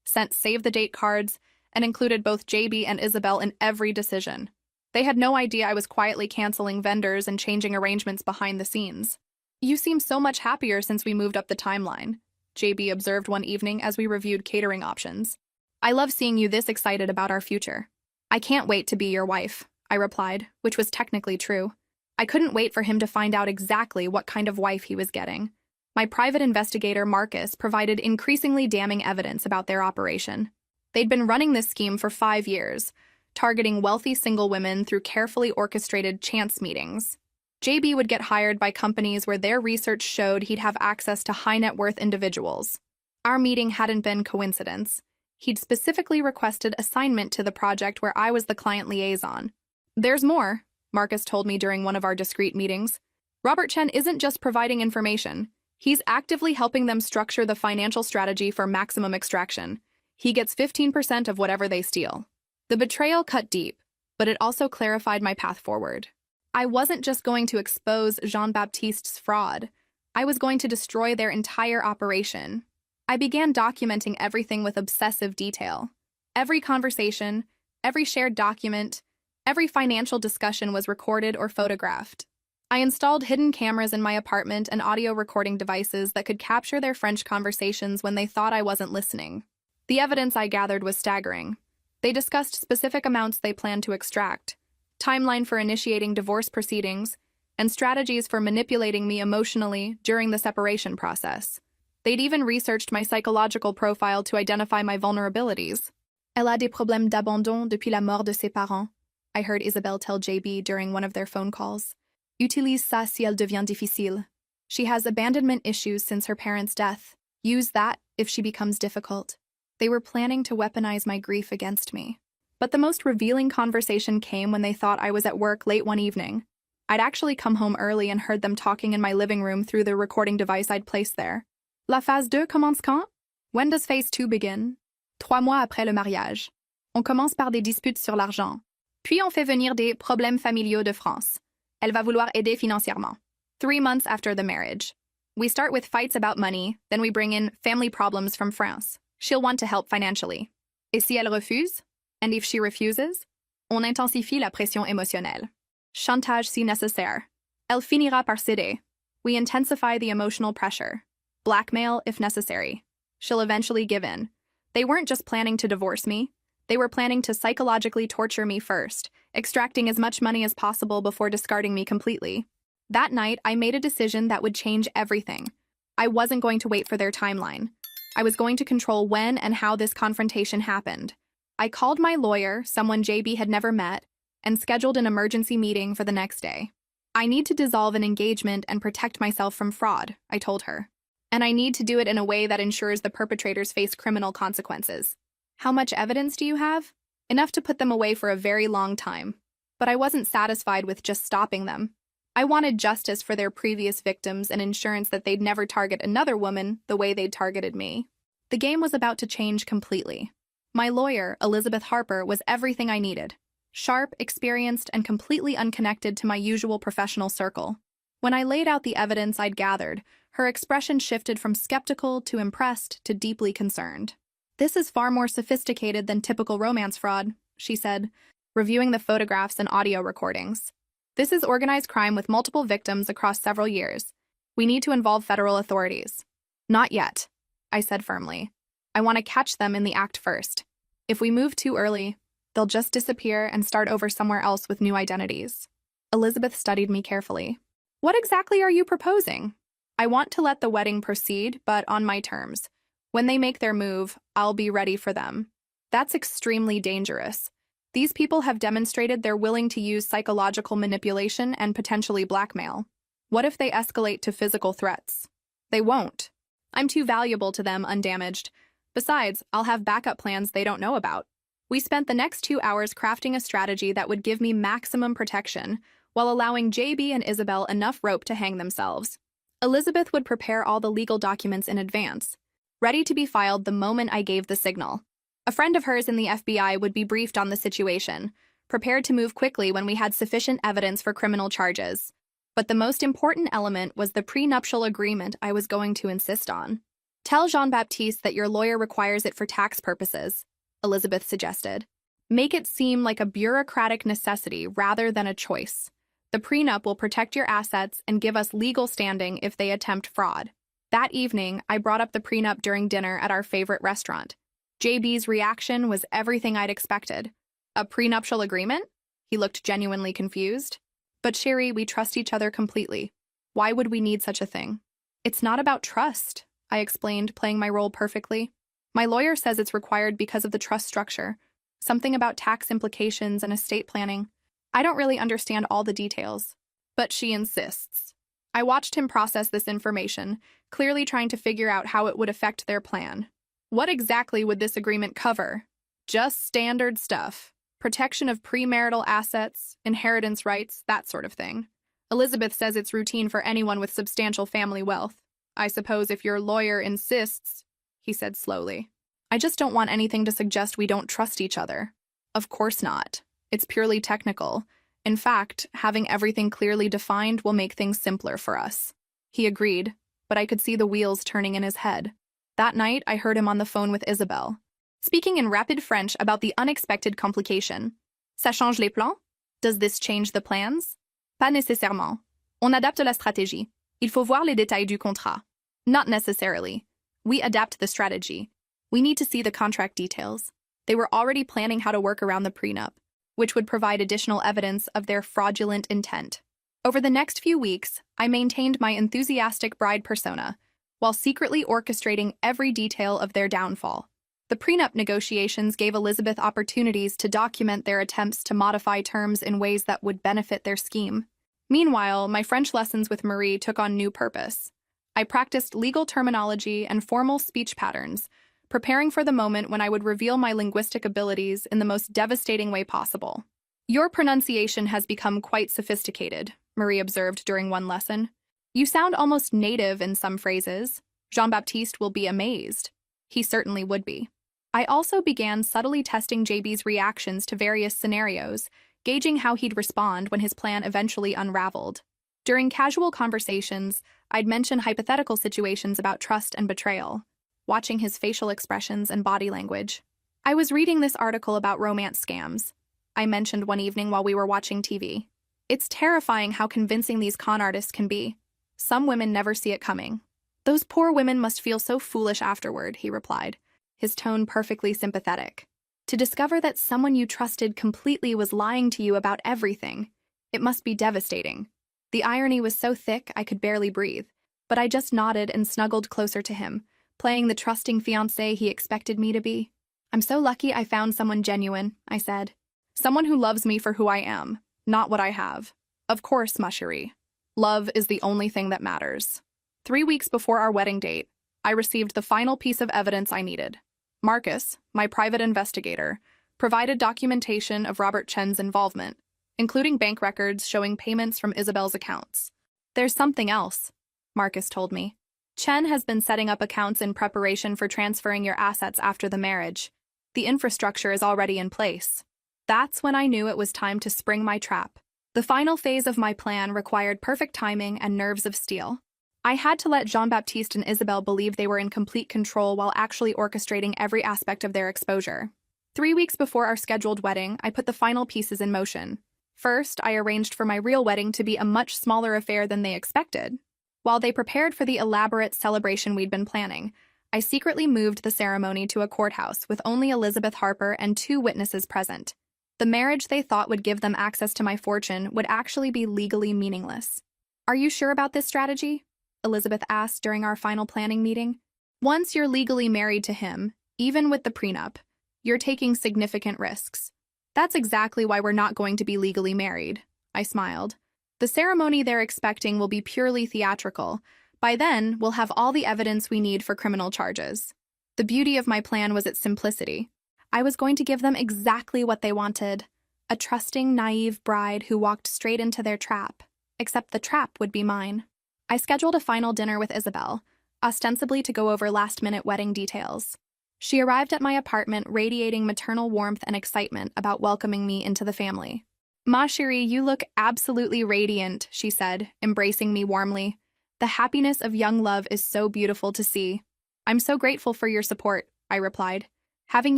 sent save-the-date cards, and included both JB and Isabel in every decision. They had no idea I was quietly canceling vendors and changing arrangements behind the scenes. "You seem so much happier since we moved up the timeline," JB observed one evening as we reviewed catering options. "I love seeing you this excited about our future." "I can't wait to be your wife," I replied, which was technically true. I couldn't wait for him to find out exactly what kind of wife he was getting. My private investigator, Marcus, provided increasingly damning evidence about their operation. They'd been running this scheme for 5 years, targeting wealthy single women through carefully orchestrated chance meetings. JB would get hired by companies where their research showed he'd have access to high-net-worth individuals. Our meeting hadn't been coincidence. He'd specifically requested assignment to the project where I was the client liaison. "There's more," Marcus told me during one of our discreet meetings. "Robert Chen isn't just providing information. He's actively helping them structure the financial strategy for maximum extraction. He gets 15% of whatever they steal." The betrayal cut deep, but it also clarified my path forward. I wasn't just going to expose Jean-Baptiste's fraud. I was going to destroy their entire operation. I began documenting everything with obsessive detail. Every conversation, every shared document, every financial discussion was recorded or photographed. I installed hidden cameras in my apartment and audio recording devices that could capture their French conversations when they thought I wasn't listening. The evidence I gathered was staggering. They discussed specific amounts they planned to extract, timeline for initiating divorce proceedings, and strategies for manipulating me emotionally during the separation process. They'd even researched my psychological profile to identify my vulnerabilities. "Elle a des problèmes d'abandon depuis la mort de ses parents," I heard Isabelle tell JB during one of their phone calls. "Utilise ça si elle devient difficile." She has abandonment issues since her parents' death. Use that if she becomes difficult. They were planning to weaponize my grief against me. But the most revealing conversation came when they thought I was at work late one evening. I'd actually come home early and heard them talking in my living room through the recording device I'd placed there. "La phase 2 commence quand? When does phase 2 begin?" 3 mois après le mariage. On commence par des disputes sur l'argent. Puis on fait venir des problèmes familiaux de France. Elle va vouloir aider financièrement. 3 months after the marriage. We start with fights about money, then we bring in family problems from France. She'll want to help financially. Et si elle refuse? And if she refuses? On intensifie la pression émotionnelle. Chantage si nécessaire. Elle finira par céder. We intensify the emotional pressure. Blackmail if necessary. She'll eventually give in. They weren't just planning to divorce me. They were planning to psychologically torture me first, extracting as much money as possible before discarding me completely. That night, I made a decision that would change everything. I wasn't going to wait for their timeline. I was going to control when and how this confrontation happened. I called my lawyer, someone JB had never met, and scheduled an emergency meeting for the next day. "I need to dissolve an engagement and protect myself from fraud," I told her. "And I need to do it in a way that ensures the perpetrators face criminal consequences." "How much evidence do you have?" "Enough to put them away for a very long time." But I wasn't satisfied with just stopping them. I wanted justice for their previous victims and insurance that they'd never target another woman the way they'd targeted me. The game was about to change completely. My lawyer, Elizabeth Harper, was everything I needed. Sharp, experienced, and completely unconnected to my usual professional circle. When I laid out the evidence I'd gathered, her expression shifted from skeptical to impressed to deeply concerned. "This is far more sophisticated than typical romance fraud," she said, reviewing the photographs and audio recordings. "This is organized crime with multiple victims across several years. We need to involve federal authorities." "Not yet," I said firmly. "I want to catch them in the act first. If we move too early, they'll just disappear and start over somewhere else with new identities." Elizabeth studied me carefully. "What exactly are you proposing?" I want to let the wedding proceed, but on my terms. When they make their move, I'll be ready for them. That's extremely dangerous. These people have demonstrated they're willing to use psychological manipulation and potentially blackmail. What if they escalate to physical threats? They won't. I'm too valuable to them undamaged. Besides, I'll have backup plans they don't know about. We spent the next 2 hours crafting a strategy that would give me maximum protection, while allowing JB and Isabel enough rope to hang themselves. Elizabeth would prepare all the legal documents in advance, ready to be filed the moment I gave the signal. A friend of hers in the FBI would be briefed on the situation, prepared to move quickly when we had sufficient evidence for criminal charges. But the most important element was the prenuptial agreement I was going to insist on. Tell Jean-Baptiste that your lawyer requires it for tax purposes, Elizabeth suggested. Make it seem like a bureaucratic necessity rather than a choice. The prenup will protect your assets and give us legal standing if they attempt fraud. That evening, I brought up the prenup during dinner at our favorite restaurant. JB's reaction was everything I'd expected. A prenuptial agreement? He looked genuinely confused. But Sherry, we trust each other completely. Why would we need such a thing? It's not about trust, I explained, playing my role perfectly. My lawyer says it's required because of the trust structure. Something about tax implications and estate planning. I don't really understand all the details. But she insists. I watched him process this information, clearly trying to figure out how it would affect their plan. What exactly would this agreement cover? Just standard stuff. Protection of premarital assets, inheritance rights, that sort of thing. Elizabeth says it's routine for anyone with substantial family wealth. I suppose if your lawyer insists, he said slowly. I just don't want anything to suggest we don't trust each other. Of course not. It's purely technical. In fact, having everything clearly defined will make things simpler for us. He agreed, but I could see the wheels turning in his head. That night, I heard him on the phone with Isabel, speaking in rapid French about the unexpected complication. Ça change les plans? Does this change the plans? Pas nécessairement. On adapte la stratégie. Il faut voir les détails du contrat. Not necessarily. We adapt the strategy. We need to see the contract details. They were already planning how to work around the prenup, which would provide additional evidence of their fraudulent intent. Over the next few weeks, I maintained my enthusiastic bride persona, while secretly orchestrating every detail of their downfall. The prenup negotiations gave Elizabeth opportunities to document their attempts to modify terms in ways that would benefit their scheme. Meanwhile, my French lessons with Marie took on new purpose. I practiced legal terminology and formal speech patterns, preparing for the moment when I would reveal my linguistic abilities in the most devastating way possible. Your pronunciation has become quite sophisticated, Marie observed during one lesson. You sound almost native in some phrases. Jean-Baptiste will be amazed. He certainly would be. I also began subtly testing JB's reactions to various scenarios, gauging how he'd respond when his plan eventually unraveled. During casual conversations, I'd mention hypothetical situations about trust and betrayal, watching his facial expressions and body language. I was reading this article about romance scams, I mentioned one evening while we were watching TV. It's terrifying how convincing these con artists can be. Some women never see it coming. Those poor women must feel so foolish afterward, he replied, his tone perfectly sympathetic. To discover that someone you trusted completely was lying to you about everything, it must be devastating. The irony was so thick I could barely breathe, but I just nodded and snuggled closer to him, playing the trusting fiancé he expected me to be. I'm so lucky I found someone genuine, I said. Someone who loves me for who I am, not what I have. Of course, ma chérie. Love is the only thing that matters. 3 weeks before our wedding date, I received the final piece of evidence I needed. Marcus, my private investigator, provided documentation of Robert Chen's involvement, including bank records showing payments from Isabel's accounts. There's something else, Marcus told me. Chen has been setting up accounts in preparation for transferring your assets after the marriage. The infrastructure is already in place. That's when I knew it was time to spring my trap. The final phase of my plan required perfect timing and nerves of steel. I had to let Jean-Baptiste and Isabel believe they were in complete control while actually orchestrating every aspect of their exposure. 3 weeks before our scheduled wedding, I put the final pieces in motion. First, I arranged for my real wedding to be a much smaller affair than they expected. While they prepared for the elaborate celebration we'd been planning, I secretly moved the ceremony to a courthouse with only Elizabeth Harper and 2 witnesses present. The marriage they thought would give them access to my fortune would actually be legally meaningless. Are you sure about this strategy? Elizabeth asked during our final planning meeting. Once you're legally married to him, even with the prenup, you're taking significant risks. That's exactly why we're not going to be legally married, I smiled. The ceremony they're expecting will be purely theatrical. By then, we'll have all the evidence we need for criminal charges. The beauty of my plan was its simplicity. I was going to give them exactly what they wanted. A trusting, naive bride who walked straight into their trap. Except the trap would be mine. I scheduled a final dinner with Isabel, ostensibly to go over last-minute wedding details. She arrived at my apartment radiating maternal warmth and excitement about welcoming me into the family. "Ma chérie, you look absolutely radiant," she said, embracing me warmly. "The happiness of young love is so beautiful to see." "I'm so grateful for your support," I replied. "Having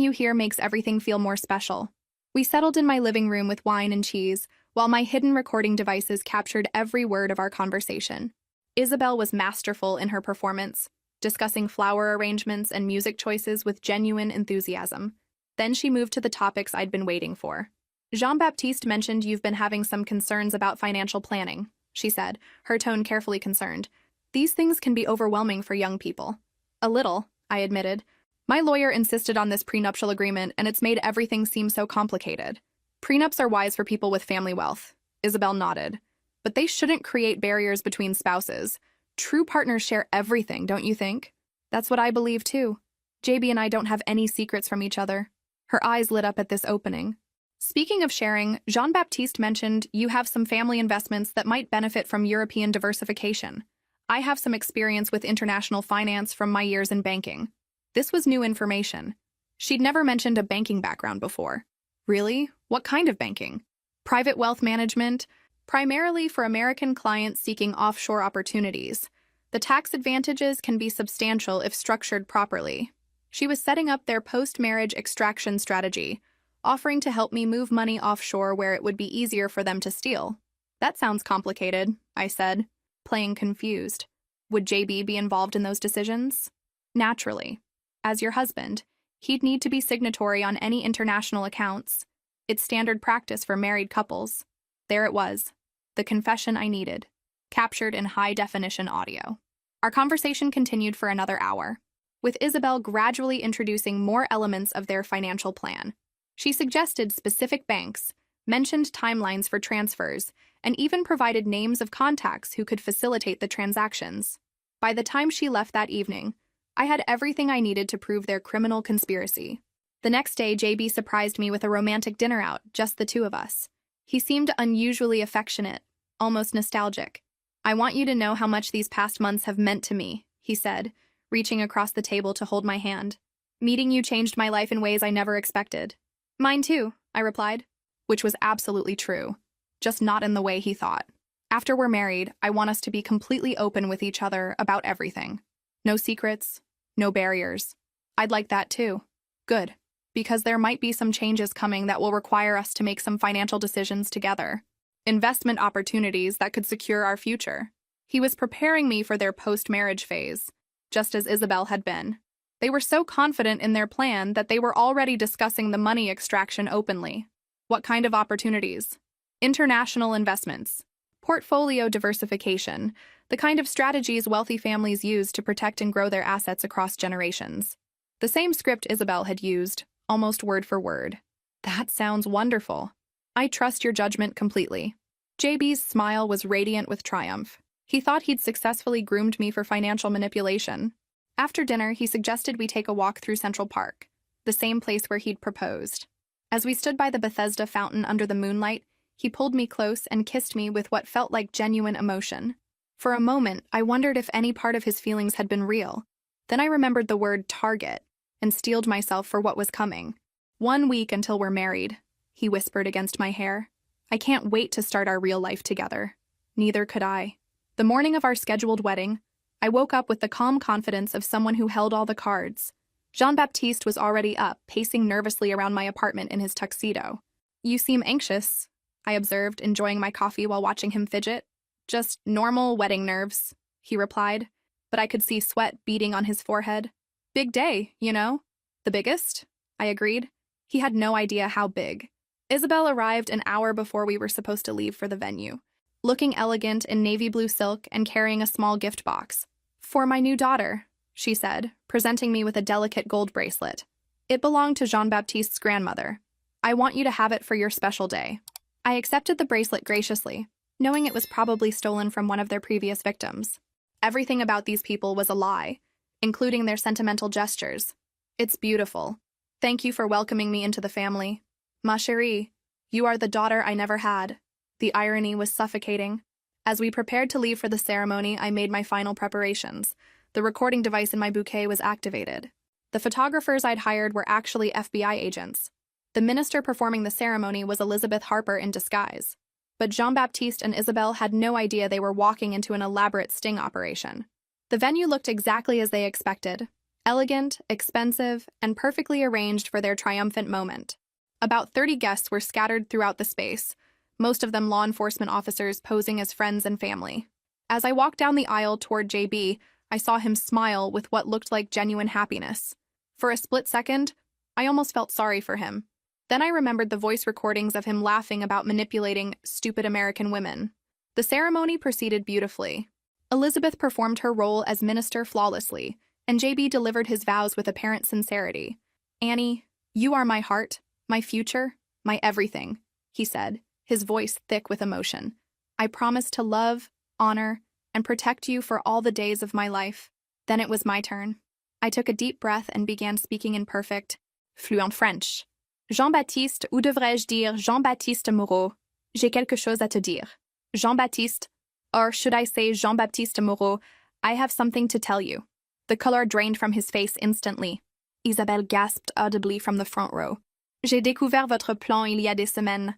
you here makes everything feel more special." We settled in my living room with wine and cheese, while my hidden recording devices captured every word of our conversation. Isabel was masterful in her performance, discussing flower arrangements and music choices with genuine enthusiasm. Then she moved to the topics I'd been waiting for. "Jean-Baptiste mentioned you've been having some concerns about financial planning," she said, her tone carefully concerned. "These things can be overwhelming for young people." "A little," I admitted. "My lawyer insisted on this prenuptial agreement, and it's made everything seem so complicated." "Prenups are wise for people with family wealth," Isabel nodded. "But they shouldn't create barriers between spouses. True partners share everything, don't you think?" "That's what I believe, too. JB and I don't have any secrets from each other." Her eyes lit up at this opening. "Speaking of sharing, Jean-Baptiste mentioned you have some family investments that might benefit from European diversification. I have some experience with international finance from my years in banking." This was new information. She'd never mentioned a banking background before. "Really? What kind of banking?" "Private wealth management, primarily for American clients seeking offshore opportunities. The tax advantages can be substantial if structured properly." She was setting up their post-marriage extraction strategy, offering to help me move money offshore where it would be easier for them to steal. "That sounds complicated," I said, playing confused. "Would JB be involved in those decisions?" "Naturally. As your husband, he'd need to be signatory on any international accounts. It's standard practice for married couples." There it was, the confession I needed, captured in high-definition audio. Our conversation continued for another hour, with Isabel gradually introducing more elements of their financial plan. She suggested specific banks, mentioned timelines for transfers, and even provided names of contacts who could facilitate the transactions. By the time she left that evening, I had everything I needed to prove their criminal conspiracy. The next day, JB surprised me with a romantic dinner out, just the two of us. He seemed unusually affectionate, almost nostalgic. "I want you to know how much these past months have meant to me," he said, reaching across the table to hold my hand. "Meeting you changed my life in ways I never expected." "Mine too," I replied, which was absolutely true, just not in the way he thought. "After we're married, I want us to be completely open with each other about everything. No secrets, no barriers." "I'd like that too." "Good. Because there might be some changes coming that will require us to make some financial decisions together. Investment opportunities that could secure our future." He was preparing me for their post-marriage phase, just as Isabel had been. They were so confident in their plan that they were already discussing the money extraction openly. "What kind of opportunities?" "International investments. Portfolio diversification, the kind of strategies wealthy families use to protect and grow their assets across generations." The same script Isabel had used, almost word for word. "That sounds wonderful. I trust your judgment completely." JB's smile was radiant with triumph. He thought he'd successfully groomed me for financial manipulation. After dinner, he suggested we take a walk through Central Park, the same place where he'd proposed. As we stood by the Bethesda fountain under the moonlight, he pulled me close and kissed me with what felt like genuine emotion. For a moment, I wondered if any part of his feelings had been real. Then I remembered the word target and steeled myself for what was coming. "1 week until we're married," he whispered against my hair. "I can't wait to start our real life together." Neither could I. The morning of our scheduled wedding, I woke up with the calm confidence of someone who held all the cards. Jean-Baptiste was already up, pacing nervously around my apartment in his tuxedo. "You seem anxious," I observed, enjoying my coffee while watching him fidget. "Just normal wedding nerves," he replied, but I could see sweat beading on his forehead. "Big day, you know?" "The biggest?" I agreed. He had no idea how big. Isabel arrived an hour before we were supposed to leave for the venue. looking elegant in navy blue silk and carrying a small gift box. "For my new daughter," she said, presenting me with a delicate gold bracelet. It belonged to Jean-Baptiste's grandmother. "I want you to have it for your special day." I accepted the bracelet graciously, knowing it was probably stolen from one of their previous victims. Everything about these people was a lie, including their sentimental gestures. "It's beautiful. Thank you for welcoming me into the family. Ma chérie, you are the daughter I never had." The irony was suffocating. As we prepared to leave for the ceremony, I made my final preparations. The recording device in my bouquet was activated. The photographers I'd hired were actually FBI agents. The minister performing the ceremony was Elizabeth Harper in disguise. But Jean-Baptiste and Isabelle had no idea they were walking into an elaborate sting operation. The venue looked exactly as they expected: elegant, expensive, and perfectly arranged for their triumphant moment. About 30 guests were scattered throughout the space, most of them law enforcement officers posing as friends and family. As I walked down the aisle toward JB, I saw him smile with what looked like genuine happiness. For a split second, I almost felt sorry for him. Then I remembered the voice recordings of him laughing about manipulating stupid American women. The ceremony proceeded beautifully. Elizabeth performed her role as minister flawlessly, and JB delivered his vows with apparent sincerity. "Annie, you are my heart, my future, my everything," he said, his voice thick with emotion. "I promise to love, honor, and protect you for all the days of my life." Then it was my turn. I took a deep breath and began speaking in perfect, fluent French. "Jean-Baptiste, ou devrais-je dire Jean-Baptiste Moreau, j'ai quelque chose à te dire. Jean-Baptiste, or should I say Jean-Baptiste Moreau, I have something to tell you." The color drained from his face instantly. Isabelle gasped audibly from the front row. "J'ai découvert votre plan il y a des semaines.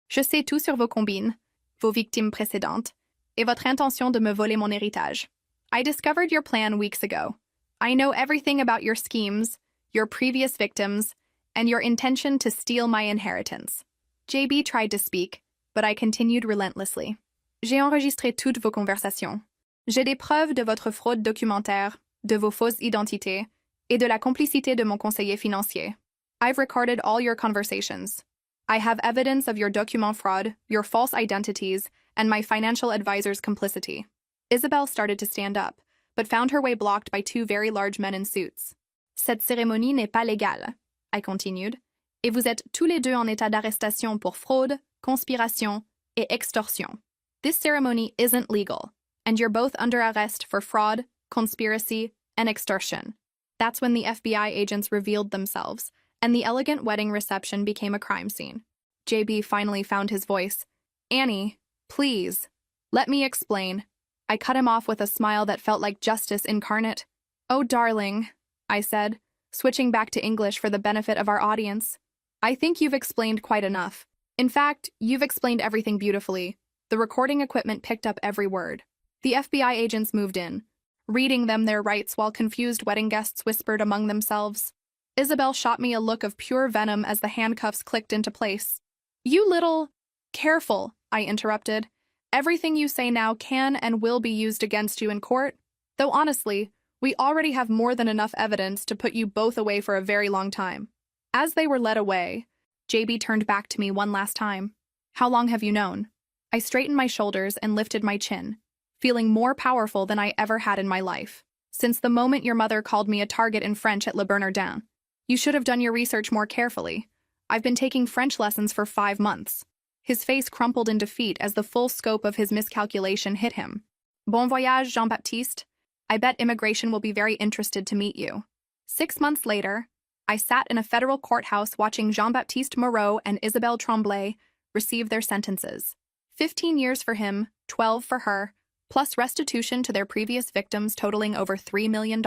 Je sais tout sur vos combines, vos victimes précédentes, et votre intention de me voler mon héritage. I discovered your plan weeks ago. I know everything about your schemes, your previous victims, and your intention to steal my inheritance." JB tried to speak, but I continued relentlessly. "J'ai enregistré toutes vos conversations. J'ai des preuves de votre fraude documentaire, de vos fausses identités, et de la complicité de mon conseiller financier. I've recorded all your conversations. I have evidence of your document fraud, your false identities, and my financial advisor's complicity." Isabelle started to stand up, but found her way blocked by two very large men in suits. "Cette cérémonie n'est pas légale," I continued, "et vous êtes tous les deux en état d'arrestation pour fraude, conspiration, et extorsion. This ceremony isn't legal, and you're both under arrest for fraud, conspiracy, and extortion." That's when the FBI agents revealed themselves, and the elegant wedding reception became a crime scene. JB finally found his voice. "Annie, please, let me explain." I cut him off with a smile that felt like justice incarnate. "Oh, darling," I said, switching back to English for the benefit of our audience. "I think you've explained quite enough. In fact, you've explained everything beautifully." The recording equipment picked up every word. The FBI agents moved in, reading them their rights while confused wedding guests whispered among themselves. Isabelle shot me a look of pure venom as the handcuffs clicked into place. "You little—" "Careful," I interrupted. "Everything you say now can and will be used against you in court. Though honestly, we already have more than enough evidence to put you both away for a very long time." As they were led away, JB turned back to me one last time. "How long have you known?" I straightened my shoulders and lifted my chin, feeling more powerful than I ever had in my life. "Since the moment your mother called me a target in French at Le Bernardin. You should have done your research more carefully. I've been taking French lessons for 5 months. His face crumpled in defeat as the full scope of his miscalculation hit him. "Bon voyage, Jean-Baptiste. I bet immigration will be very interested to meet you." 6 months later, I sat in a federal courthouse watching Jean-Baptiste Moreau and Isabelle Tremblay receive their sentences. 15 years for him, 12 for her, plus restitution to their previous victims totaling over $3 million.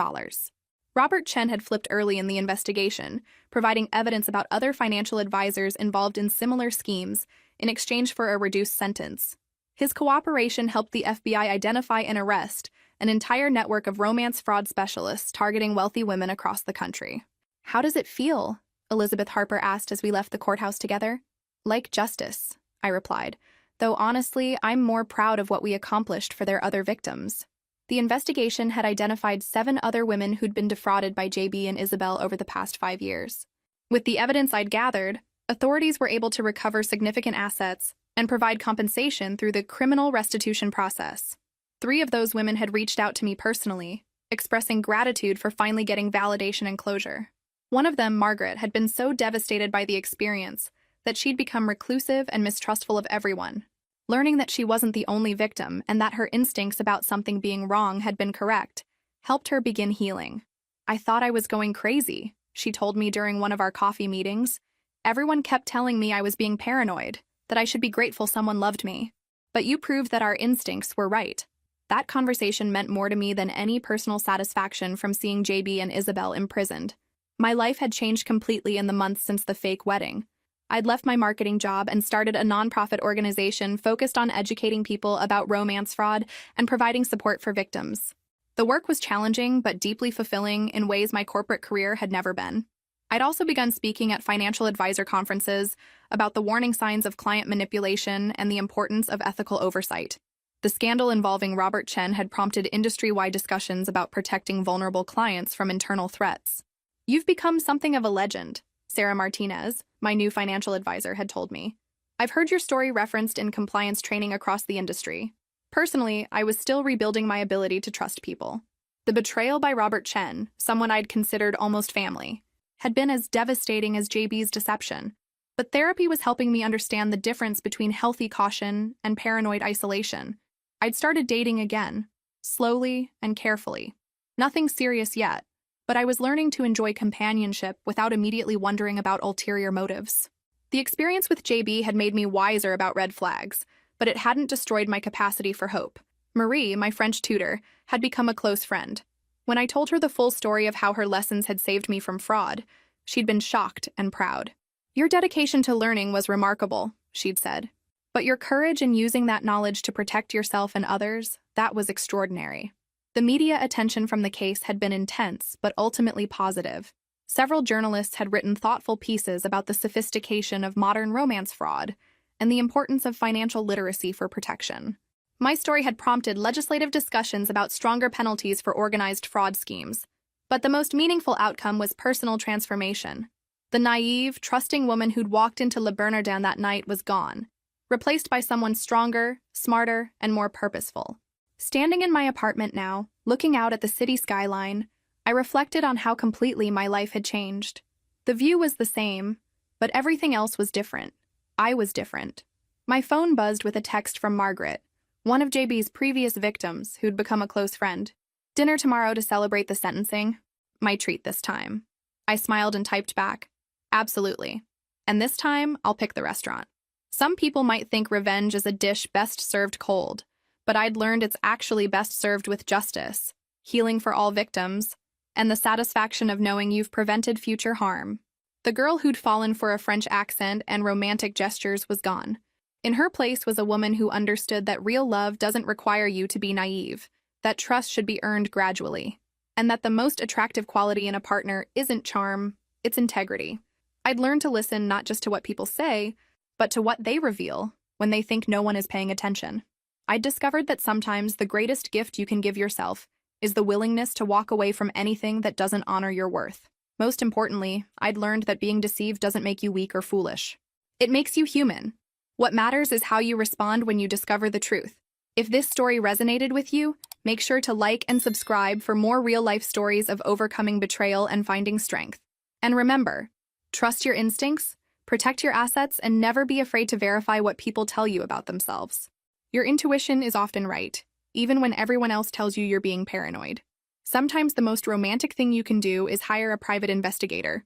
Robert Chen had flipped early in the investigation, providing evidence about other financial advisors involved in similar schemes in exchange for a reduced sentence. His cooperation helped the FBI identify and arrest an entire network of romance fraud specialists targeting wealthy women across the country. "How does it feel?" Elizabeth Harper asked as we left the courthouse together. "Like justice," I replied, though honestly, I'm more proud of what we accomplished for their other victims. The investigation had identified 7 other women who'd been defrauded by JB and Isabelle over the past 5 years. With the evidence I'd gathered, authorities were able to recover significant assets and provide compensation through the criminal restitution process. 3 of those women had reached out to me personally, expressing gratitude for finally getting validation and closure. One of them, Margaret, had been so devastated by the experience that she'd become reclusive and mistrustful of everyone. Learning that she wasn't the only victim and that her instincts about something being wrong had been correct helped her begin healing. "I thought I was going crazy," she told me during one of our coffee meetings. "Everyone kept telling me I was being paranoid, that I should be grateful someone loved me. But you proved that our instincts were right." That conversation meant more to me than any personal satisfaction from seeing JB and Isabel imprisoned. My life had changed completely in the months since the fake wedding. I'd left my marketing job and started a nonprofit organization focused on educating people about romance fraud and providing support for victims. The work was challenging but deeply fulfilling in ways my corporate career had never been. I'd also begun speaking at financial advisor conferences about the warning signs of client manipulation and the importance of ethical oversight. The scandal involving Robert Chen had prompted industry-wide discussions about protecting vulnerable clients from internal threats. "You've become something of a legend," Sarah Martinez, my new financial advisor, had told me. "I've heard your story referenced in compliance training across the industry." Personally, I was still rebuilding my ability to trust people. The betrayal by Robert Chen, someone I'd considered almost family, had been as devastating as JB's deception. But therapy was helping me understand the difference between healthy caution and paranoid isolation. I'd started dating again, slowly and carefully. Nothing serious yet, but I was learning to enjoy companionship without immediately wondering about ulterior motives. The experience with JB had made me wiser about red flags, but it hadn't destroyed my capacity for hope. Marie, my French tutor, had become a close friend. When I told her the full story of how her lessons had saved me from fraud, she'd been shocked and proud. "Your dedication to learning was remarkable," she'd said. "But your courage in using that knowledge to protect yourself and others, that was extraordinary." The media attention from the case had been intense, but ultimately positive. Several journalists had written thoughtful pieces about the sophistication of modern romance fraud and the importance of financial literacy for protection. My story had prompted legislative discussions about stronger penalties for organized fraud schemes. But the most meaningful outcome was personal transformation. The naive, trusting woman who'd walked into Le Bernardin that night was gone, replaced by someone stronger, smarter, and more purposeful. Standing in my apartment now, looking out at the city skyline, I reflected on how completely my life had changed. The view was the same, but everything else was different. I was different. My phone buzzed with a text from Margaret, one of JB's previous victims who'd become a close friend. "Dinner tomorrow to celebrate the sentencing? My treat this time." I smiled and typed back, "Absolutely. And this time, I'll pick the restaurant." Some people might think revenge is a dish best served cold, but I'd learned it's actually best served with justice, healing for all victims, and the satisfaction of knowing you've prevented future harm. The girl who'd fallen for a French accent and romantic gestures was gone. In her place was a woman who understood that real love doesn't require you to be naive, that trust should be earned gradually, and that the most attractive quality in a partner isn't charm, it's integrity. I'd learned to listen not just to what people say, but to what they reveal when they think no one is paying attention. I'd discovered that sometimes the greatest gift you can give yourself is the willingness to walk away from anything that doesn't honor your worth. Most importantly, I'd learned that being deceived doesn't make you weak or foolish. It makes you human. What matters is how you respond when you discover the truth. If this story resonated with you, make sure to like and subscribe for more real-life stories of overcoming betrayal and finding strength. And remember, trust your instincts, protect your assets, and never be afraid to verify what people tell you about themselves. Your intuition is often right, even when everyone else tells you you're being paranoid. Sometimes the most romantic thing you can do is hire a private investigator,